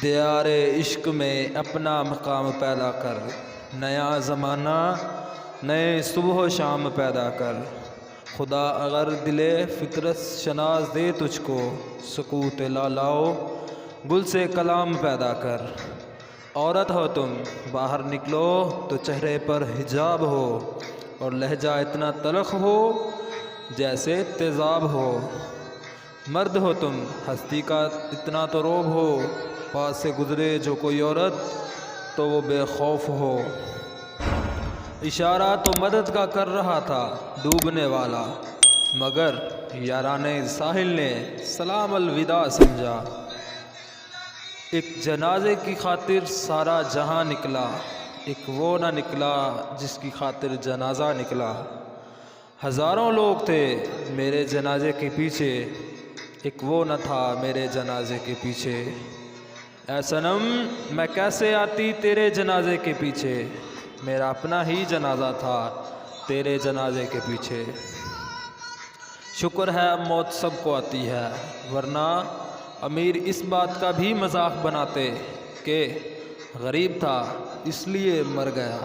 دیار عشق میں اپنا مقام پیدا کر، نیا زمانہ نئے صبح و شام پیدا کر۔ خدا اگر دل فطرت شناس دے تجھ کو، سکوت لالاؤ گل سے کلام پیدا کر۔ عورت ہو تم باہر نکلو تو چہرے پر حجاب ہو، اور لہجہ اتنا تلخ ہو جیسے تیزاب ہو۔ مرد ہو تم ہستی کا اتنا تو روب ہو، پاس سے گزرے جو کوئی عورت تو وہ بے خوف ہو۔ اشارہ تو مدد کا کر رہا تھا ڈوبنے والا، مگر یارانے ساحل نے سلام الوداع سمجھا۔ ایک جنازے کی خاطر سارا جہاں نکلا، ایک وہ نہ نکلا جس کی خاطر جنازہ نکلا۔ ہزاروں لوگ تھے میرے جنازے کے پیچھے، ایک وہ نہ تھا میرے جنازے کے پیچھے۔ اے صنم میں کیسے آتی تیرے جنازے کے پیچھے، میرا اپنا ہی جنازہ تھا تیرے جنازے کے پیچھے۔ شکر ہے موت سب کو آتی ہے، ورنہ امیر اس بات کا بھی مذاق بناتے کہ غریب تھا اس لیے مر گیا۔